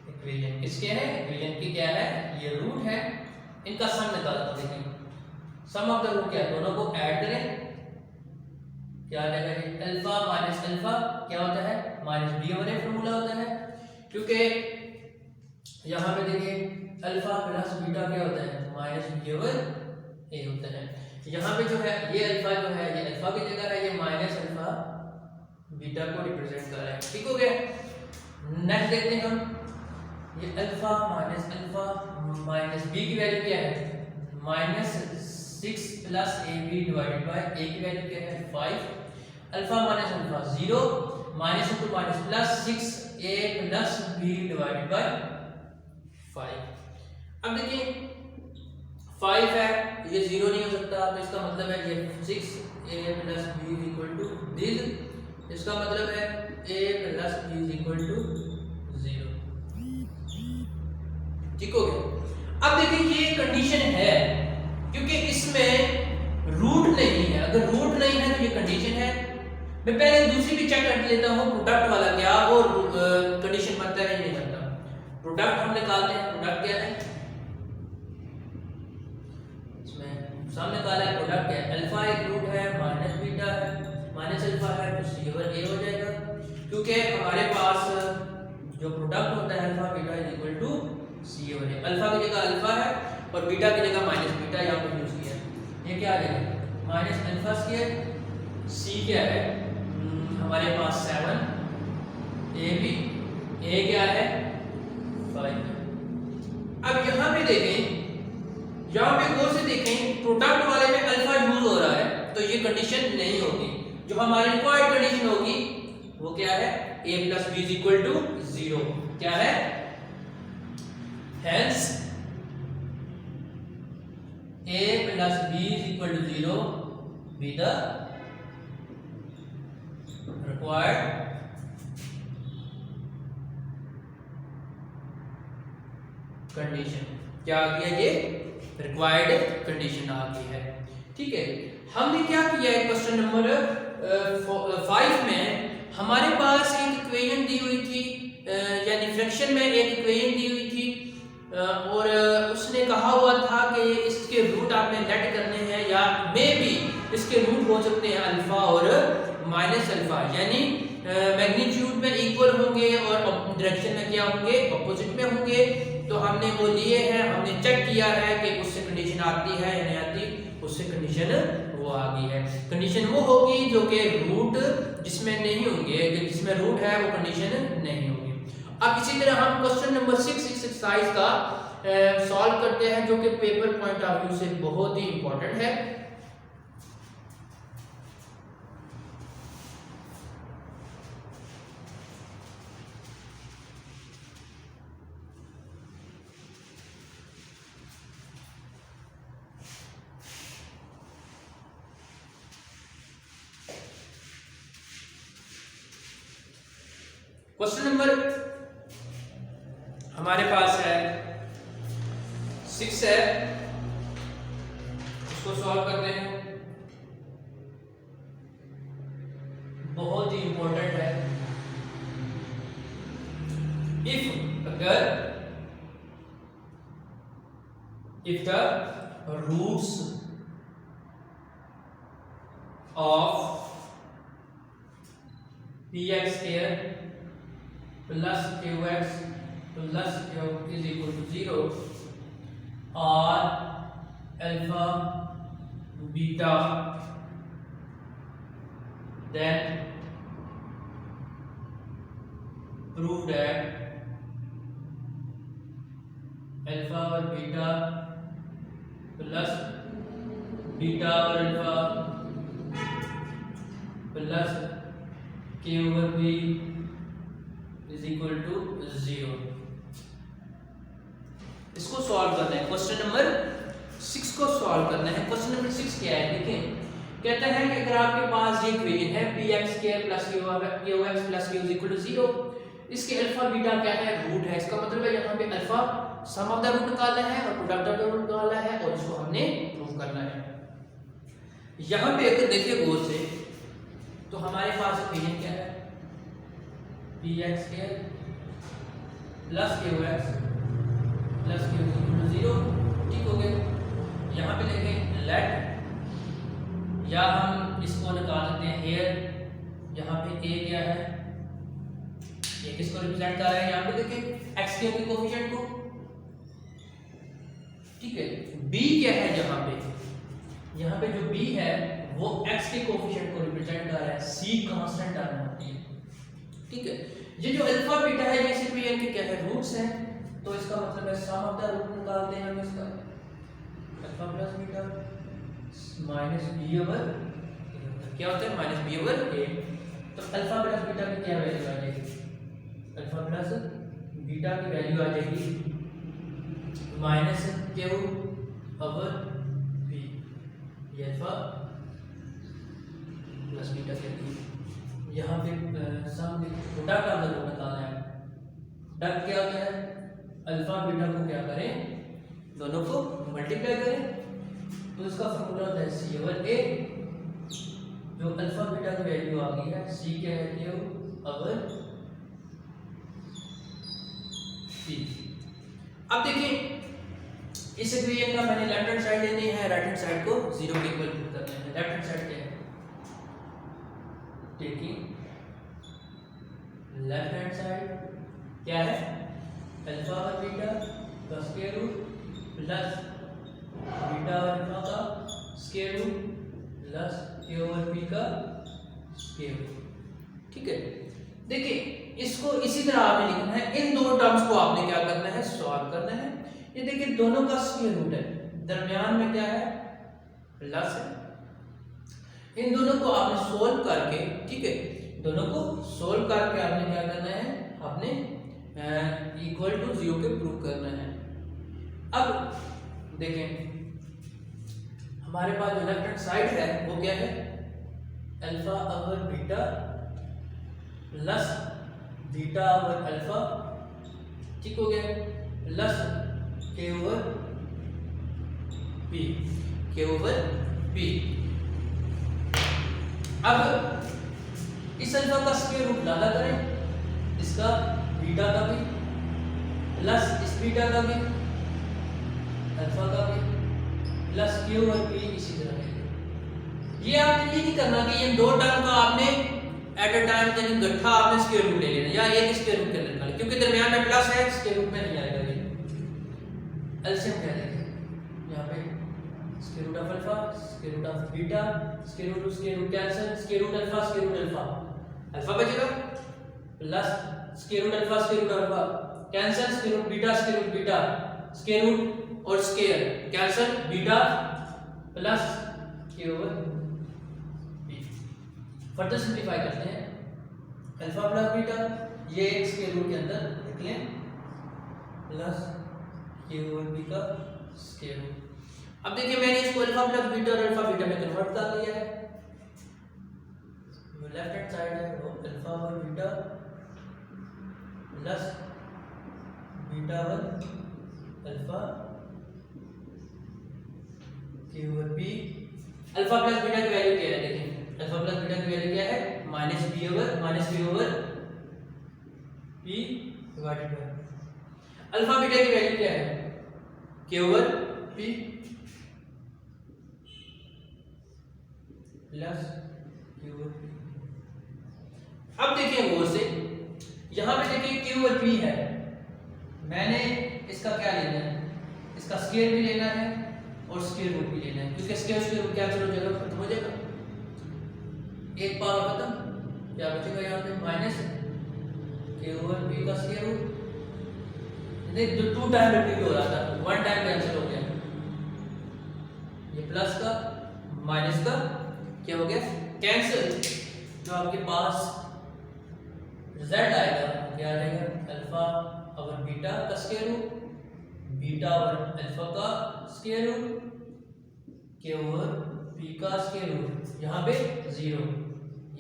equation, किसके है इक्वेशन की क्या है ये रूट है, इनका सम निकालते हैं। देखिए सम ऑफ द रूट क्या है, दोनों को ऐड करें, क्या आ जाएगा जी अल्फा माइनस अल्फा क्या होता है minus B over a formula होता है, क्योंकि यहाँ पे देखिए अल्फा प्लस बीटा क्या होता है माइनस बी ओवर ए होता है। यहाँ पे जो है ये अल्फा जो है ये अल्फा की जगह है, ये माइनस अल्फा बीटा को रिप्रेजेंट कर रहा है, ठीक हो गया। नेक्स्ट देखते हैं हम, ये अल्फा माइनस बी की वैल्यू क्या है minus 6 plus A B divided by A की वैल्यू क्या है 5, alpha minus alpha 0, minus into minus plus 6 A plus B divided by 5। अब देखिए 5 है ये 0 नहीं हो सकता, तो इसका मतलब है ये 6 A plus B is equal to this, इसका मतलब है a plus B is equal to 0, ठीक हो गया। अब देखिए ये कंडीशन है क्योंकि इसमें रूट नहीं है, अगर रूट नहीं है तो ये कंडीशन है। मैं पहले दूसरी भी चेक कर लेता हूँ प्रोडक्ट वाला, क्या वो कंडीशन बनता है नहीं बनता। प्रोडक्ट हम निकालते हैं, प्रोडक्ट क्या है इसमें सामने निकाला है, प्रोडक्ट क्या है अल्फा एक रूट है माइनस बीटा है, माइनस अल्फा है तो सी ओवर ए हो जाएगा, क्योंकि हमारे पास जो प्रोडक्ट होता है alpha beta is equal to C A one A, alpha की जगह अल्फा है और बीटा की जगह माइनस बीटा यहाँ पे यूज किया है। ये क्या आ जाएगा माइनस अल्फा स्क्वायर, सी क्या है हमारे पास 7, ए भी, ए क्या है 5। अब यहाँ पे देखें, यहाँ पे गौर से देखें, प्रोडक्ट वाले में अल्फा यूज हो रहा है तो ये कंडीशन नहीं होगी। जो हमारी रिक्वायर्ड कंडीशन होगी वो क्या है a plus B is equal to 0। क्या है hence a plus B is equal to 0 be the required condition. क्या आ गया ये रिक्वायर्ड कंडीशन आ गई है। ठीक है, हमने क्या किया है क्वेश्चन नंबर 5 में हमारे पास एक इक्वेशन दी हुई थी, यानी फ्रैक्शन में एक इक्वेशन दी हुई थी और उसने कहा हुआ था कि इसके रूट आपने लेट करने हैं या मे बी इसके रूट हो सकते हैं अल्फा और माइनस अल्फा, यानी मैग्नीट्यूड में इक्वल होंगे और डायरेक्शन में क्या होंगे अपोजिट में होंगे। तो हमने वो लिए हैं, हमने चेक किया है कि उससे कंडीशन आती है या नहीं आती, उससे कंडीशन वो आ गई है। कंडीशन वो होगी जो कि रूट जिसमें नहीं होंगे, जिसमें रूट है वो कंडीशन नहीं होगी। अब इसी तरह हम क्वेश्चन नंबर 6 इस एक्सरसाइज का सॉल्व करते हैं जो कि पेपर पॉइंट ऑफ व्यू से बहुत ही इंपॉर्टेंट है। क्वेश्चन नंबर हमारे पास है 6 है, इसको सॉल्व करते हैं। बहुत ही इंपॉर्टेंट है। if the roots of px square plus qx plus q is equal to 0 or alpha beta, then prove that alpha और बीटा प्लस बीटा और अल्फा प्लस के over b is equal to 0। इसको solve करना है, question number 6 को solve करना है। Question number 6 क्या है देखें, कहता है कि अगर आपके पास ये इक्वेशन है px² plus qx plus q is equal to 0, इसके अल्फा बीटा क्या है रूट है। इसका मतलब है यहाँ पे alpha sum of the root निकालना है और प्रोडक्ट ऑफ द रूट निकालना है और इसको हमने प्रूव करना है। यहाँ पे अगर देखिए गौर से तो हमारे पास इक्वेशन क्या है px² plus qx plus q is equal to 0। ठीक हो गया। यहाँ पे देखें लेट, या हम इसको निकाल सकते हैं हेयर। यहाँ पे a क्या है, ये किसको रिप्रेजेंट कर रहा है, यहाँ पे देखें x के कोएफिशिएंट को। ठीक है, b क्या है यहाँ पे जो b है वो x के कोएफिशिएंट को रिप्रेजेंट कर रहा है, c कांस्टेंट टर्म होती है। ठीक है, ये जो अल्फा बीटा है ये सिर्फ इनके क्या है रूट्स हैं, तो इसका मतलब है सम ऑफ द रूट निकालते हैं हम इसका alpha plus beta minus b over क्या होता है माइनस b ओवर a। तो अल्फा प्लस बीटा की क्या वैल्यू आ जाएगी, अल्फा प्लस बीटा की वैल्यू आ जाएगी माइनस q ओवर b, ये अल्फा प्लस बीटा के लिए यहाँ पे some product of the root निकालना है। प्रोडक्ट क्या होता है, अल्फा बीटा को क्या करें दोनों को मल्टीप्लाई करें, तो इसका फॉर्मूला होता है c ओवर a, जो अल्फा बीटा की वैल्यू आ गई है c क्या है q ओवर b। अब देखिए इस इक्वेशन का मैंने लेफ्ट हैंड साइड लेनी है, राइट हैंड साइड को 0 के इक्वल पुट करना है। लेफ्ट हैंड साइड क्या है, टेकिंग लेफ्ट हैंड साइड क्या है अल्फा और बीटा का square root plus beta over alpha का square root plus a over b का स्क्वायर रूट। ठीक है, देखिए इसको इसी तरह आपने लिखना है, इन दो टर्म्स को आपने क्या करना है, सॉल्व करना है। ये देखिए दोनों का स्क्वायर रूट है, दरमियान में क्या है, प्लस है। इन दोनों को आपने सोल्व करके, ठीक है, दोनों को सोल्व करके आपने क्या करना है, आपने इक्वल टू 0 के प्रूव करना है। अब देखें हमारे पास जो लेफ्ट हैंड साइड है वो क्या है, alpha over beta plus beta over alpha, ठीक हो गया, प्लस के ओवर पी, के ओवर पी। अब इस अल्फा का स्क्वायर रूट लाना करें, इसका बीटा का भी प्लस इस बीटा का भी, अल्फा का भी प्लस क्यू और पी इसी तरह है। ये आपने ये नहीं करना कि ये दो टर्म का आपने एट अ टाइम यानी इकट्ठा आपने स्क्वायर रूट ले लेना या एक स्क्वायर रूट कर लेना, क्योंकि दरमियान में प्लस है, स्क्वायर रूट में नहीं आएगा। ये एलसीएम क्या देंगे यहाँ पे, square root of alpha square root of beta square root cancel, square root alpha square root alpha, alpha बचेगा plus square root alpha square root alpha cancel, square root beta square root beta square root और square cancel, beta plus के over B. Further simplify करते हैं, alpha plus beta ये एक square root के अंदर लिख लें प्लस के ओवर बी का स्क्वायर रूट। अब देखिए मैंने इसको अल्फा प्लस बीटा और अल्फा बीटा में कन्वर्ट कर लिया है। जो लेफ्ट हैंड साइड है वो अल्फा और बीटा प्लस बीटा और alpha k over b. Alpha plus beta की वैल्यू क्या है, देखिए अल्फा प्लस बीटा की वैल्यू क्या है, minus B over p divided by alpha beta की वैल्यू क्या है, के ओवर पी प्लस के ओवर पी। अब देखिए गौर से, यहां पे देखिए के ओवर पी है, मैंने इसका क्या लेना है, इसका स्क्वायर भी लेना है और स्क्वायर रूट भी लेना है, क्योंकि स्क्वायर रूट कैंसिल हो जाएगा, खत्म हो जाएगा, एक पावर खत्म, क्या बचेगा यहाँ पे माइनस के ओवर पी का स्क्वायर रूट। देख जो 2 टाइम रिपीट हो रहा था 1 टाइम कैंसिल हो गया, ये प्लस का माइनस का क्या हो गया कैंसिल, जो आपके पास z आएगा क्या आएगा, अल्फा ओवर बीटा का square root, beta over alpha का square root, k over p का स्क्वायर रूट, यहाँ पे 0,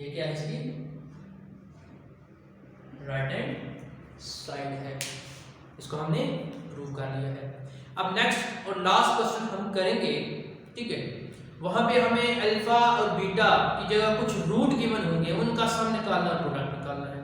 ये क्या है इसकी राइट हैंड साइड है, इसको हमने प्रूव कर लिया है। अब नेक्स्ट और लास्ट क्वेश्चन हम करेंगे, ठीक है, वहां पे हमें अल्फा और बीटा की जगह कुछ रूट गिवन होंगे, उनका सम निकालना, प्रोडक्ट निकालना है।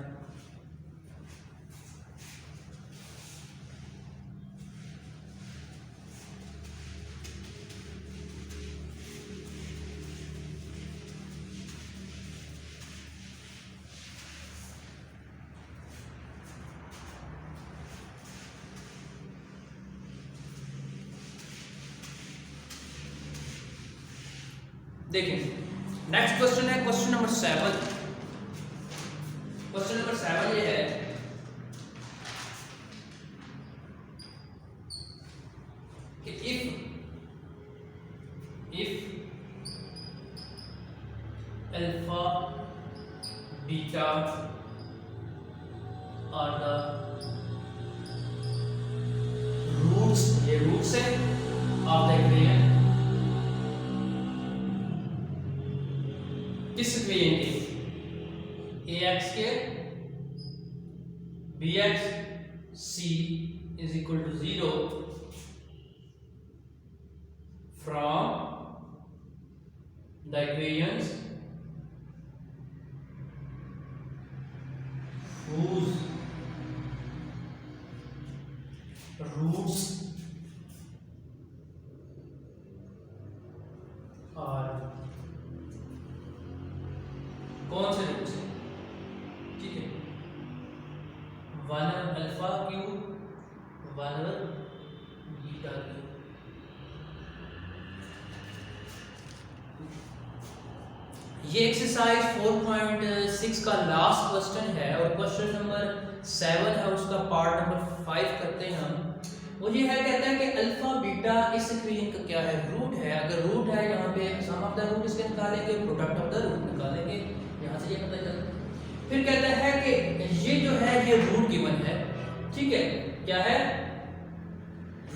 देखिए नेक्स्ट क्वेश्चन है क्वेश्चन नंबर 7। क्वेश्चन नंबर 7 ये है कि if alpha beta are the roots, ये रूट्स है ऑफ द इक्वेशन, किस इक्वेशन के, ax के bx c is equal to 0 from the equations whose roots are, कौन से रूट्स हैं, ठीक है, 1 अल्फा क्यूब 1 ये एक्सरसाइज 4.6 का लास्ट क्वेश्चन है और क्वेश्चन नंबर 7 है, उसका पार्ट नंबर 5 करते हैं हम। वो ये है, कहता है कि अल्फा बीटा इस इक्वेशन का क्या है, रूट है। अगर रूट है यहाँ पे सम ऑफ द रूट इसके निकालेंगे, प्रोडक्ट ऑफ द रूट निकालेंगे, यहाँ से ये पता चलता है। फिर कहता है कि ये जो है ये रूट गिवन है, ठीक है, क्या है,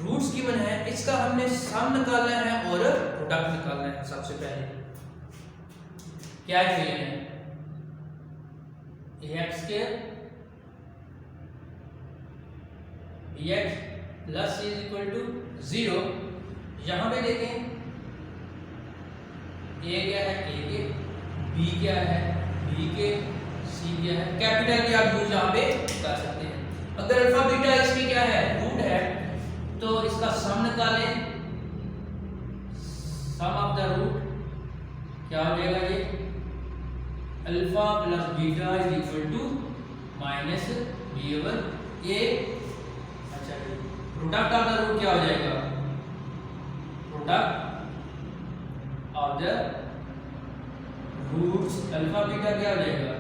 रूट्स गिवन है, इसका हमने सम निकालना है और प्रोडक्ट निकालना है। सबसे पहले क्या इक्वेशन है, ax square bx plus c is equal to 0। यहां पे देखें a क्या है, a के, b क्या है, b के, c क्या है, कैपिटल की आप यूज यहां पे कर सकते हैं। अगर अल्फा बीटा इसकी क्या है, रूट है, तो इसका सम निकालें, सम ऑफ द रूट क्या हो जाएगा, ये alpha plus beta is equal to minus B over A. अच्छा, प्रोडक्ट ऑफ द रूट क्या हो जाएगा, product of the roots alpha beta क्या हो जाएगा,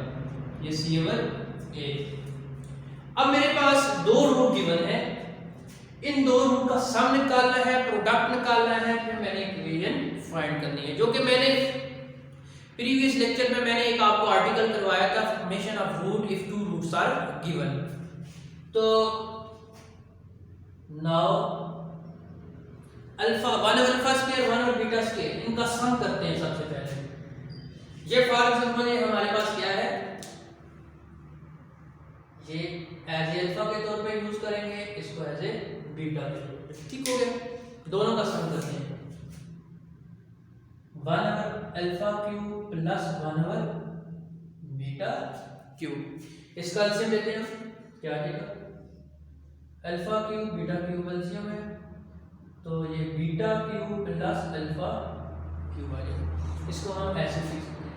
ये सी ओवर ए। अब मेरे पास दो रूट गिवन है, इन दो रूट का सम निकालना है, प्रोडक्ट निकालना है, फिर मैंने इक्वेशन फाइंड करनी है, जो कि मैंने प्रीवियस लेक्चर में मैंने एक आपको आर्टिकल करवाया था, formation of root if two roots are given. तो now alpha one alpha square one और बीटा स्क्वायर, इनका सम करते हैं सबसे पहले। ये फॉर एग्जांपल हमारे पास क्या है, ये एज ए अल्फा के तौर पे यूज करेंगे, इसको एज ए बीटा के तौर पे, ठीक हो गया। दोनों का सम करते हैं, 1 over alpha cube plus 1 over beta cube. इसका एलसीएम लेते हैं, क्या आ जाएगा, alpha cube beta cube LCM है, तो ये beta cube plus alpha cube आ जाएगा। इसको हम ऐसे लिख सकते हैं,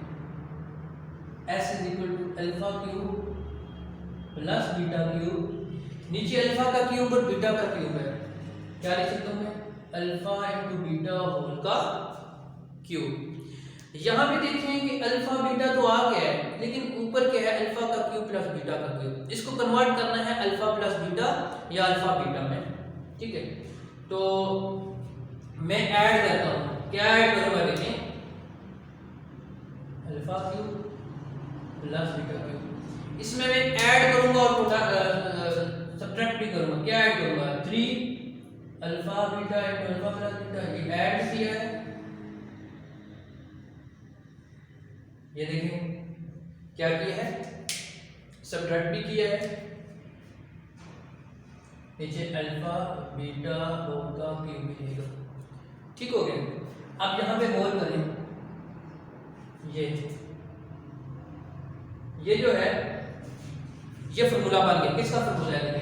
s is equal to alpha cube plus beta cube, नीचे अल्फा का क्यूब और बीटा का क्यूब है, क्या लिख सकता हूं मैं, अल्फा इनटू बीटा होल का क्यूब। यहां पे देखें कि अल्फा बीटा तो आ गया है, लेकिन ऊपर क्या है, अल्फा का क्यूब प्लस बीटा का क्यूब। इसको कन्वर्ट करना है अल्फा प्लस बीटा या अल्फा बीटा में, ठीक है। तो मैं ऐड करता हूं, क्या ऐड करूंगा, देखें alpha cube plus beta cube, इसमें मैं ऐड करूंगा और सब्ट्रैक्ट भी करूंगा। क्या ऐड करूंगा, 3 alpha beta into alpha plus beta, ये ऐड किया है, ये देखें क्या किया है, सब्ट्रैक्ट भी किया है, नीचे अल्फा बीटा होल का क्यूब मिलेगा, ठीक हो गया। अब यहां पे गौर करें, ये जो है ये फॉर्मूला बन गया, किसका फॉर्मूला है,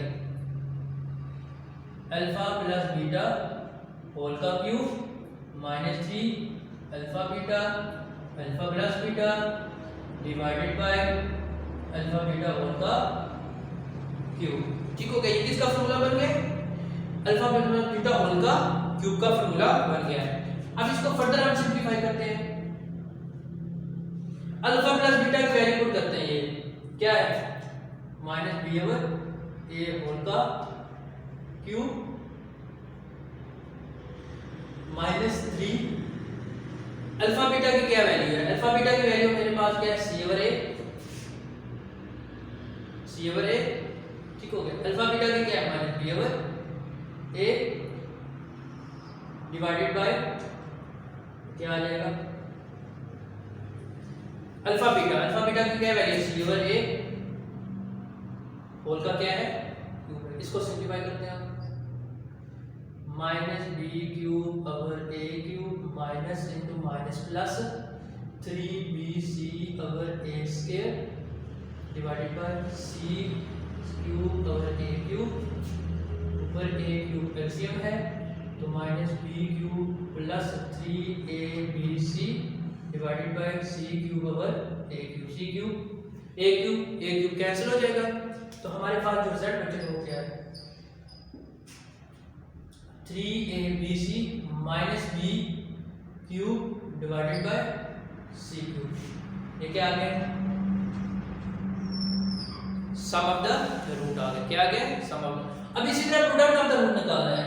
अल्फा प्लस बीटा होल का cube minus 3 alpha beta alpha plus beta divided by alpha beta whole का क्यूब, ठीक हो गया। ये किसका फॉर्मूला बन गया, अल्फा प्लस बीटा होल का क्यूब का फॉर्मूला बन गया है। अब इसको फर्दर हम सिंपलीफाई करते हैं, अल्फा प्लस बीटा की वैल्यू पुट करते हैं, ये क्या है, minus B over a whole का क्यूब माइनस 3 अल्फा बीटा की क्या वैल्यू है, अल्फा बीटा की वैल्यू मेरे पास क्या है, सी ओवर ए, ठीक हो गया। अल्फा बीटा की क्या है, minus B over a divided by क्या आ जाएगा, अल्फा बीटा की क्या value, c over a whole का क्या है, इसको सिंप्लीफाई करते हैं, minus b cube over a cube minus into minus plus 3bc over a square divided by c cube over a cube, ऊपर ए क्यूब एलसीएम है, तो minus b cube plus 3abc divided by c cube over a cube, c cube A cube cancel हो जाएगा, तो हमारे पास जो z बचेगा वो क्या है, 3abc minus b cube divided by c cube. ये क्या आ गया, सम ऑफ द रूट आ गया। क्या आ गया, सम ऑफ। अब इसी तरह प्रोडक्ट ऑफ द रूट निकालना है,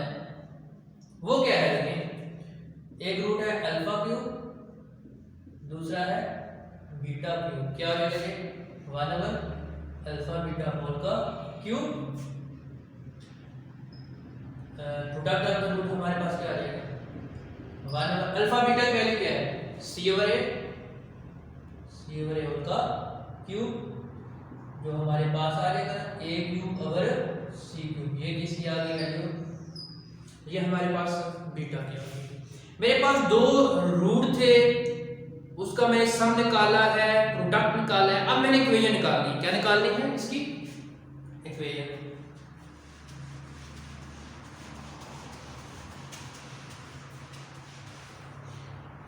वो क्या है, देखिए एक रूट है अल्फा क्यूब, दूसरा है बीटा क्यूब। क्या हो जाएगा, 1 अल्फा बीटा होल का cube. Product of the root हमारे पास क्या आ जाएगा, 1 अल्फा बीटा की वैल्यू क्या है, c/a होल का क्यूब, जो हमारे पास आ जाएगा a cube over c cube. ये किसकी आ गई वैल्यू, ये हमारे पास बीटा की आ गई। मेरे पास दो रूट थे, उसका मैंने सम निकाला है, प्रोडक्ट निकाला है। अब मैंने इक्वेशन निकालनी है। क्या निकालनी है, इसकी इक्वेशन।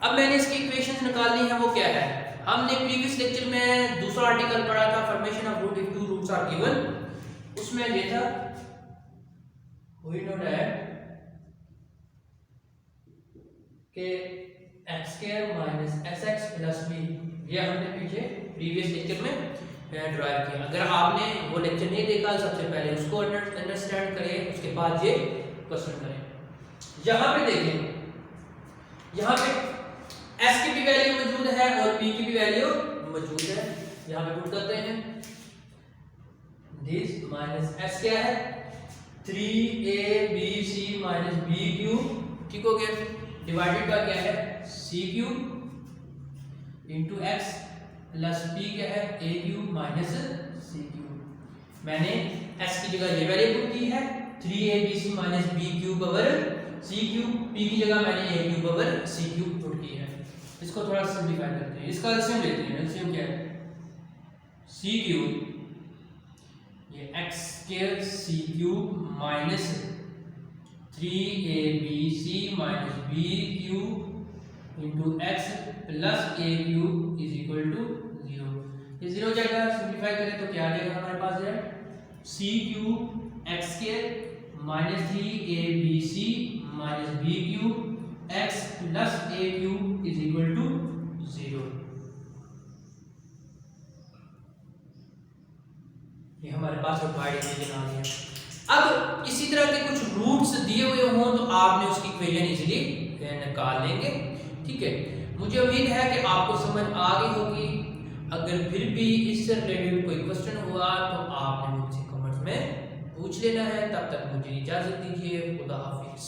अब मैंने इसकी इक्वेशन निकालनी है, वो क्या है, हमने प्रीवियस लेक्चर में दूसरा आर्टिकल पढ़ा था, formation of root if two roots are given. उसमें ये था वी नो दैट के x² minus sx plus b, ये हमने पीछे प्रीवियस लेक्चर में ड्राइव किया। अगर आपने वो लेक्चर नहीं देखा, सबसे पहले उसको अंडरस्टैंड करें, उसके बाद ये क्वेश्चन करें। यहाँ पे देखें, यहाँ पे s की भी वैल्यू मौजूद है और p की भी वैल्यू मौजूद है। यहाँ पे पुट करते हैं, दिस माइनस s क्या है, 3abc माइनस b क्यूब, ठीक हो गया, डिवाइडेड बाय क्या है, c cube into x plus p क्या है, a cube minus c cube. मैंने s की जगह ये वैल्यू पुट की है 3abc minus b cube over c cube, p की जगह मैंने a cube over c cube put की है। इसको थोड़ा सिंपलीफाई करते हैं, इसका एलसीएम लेते हैं। एलसीएम क्या है, c क्यूब, ये x square c cube minus 3abc minus b cube into x plus a cube is equal to 0। ये 0 जाएगा, सिंपलीफाई करें तो क्या आ जाएगा हमारे पास है, c cube x square minus 3abc minus b cube x plus a cube is equal to 0। ये हमारे पास रिक्वायर्ड इक्वेशन आ गया। अब इसी तरह के कुछ रूट्स दिए हुए हों तो आपने उसकी इक्वेशन इजीली निकाल लेंगे, ठीक है। मुझे उम्मीद है कि आपको समझ आ गई होगी। अगर फिर भी इससे रिलेटेड कोई क्वेश्चन हुआ तो आपने मुझसे कमेंट्स में पूछ लेना है। तब तक मुझे इजाजत दीजिए, खुदा हाफिज।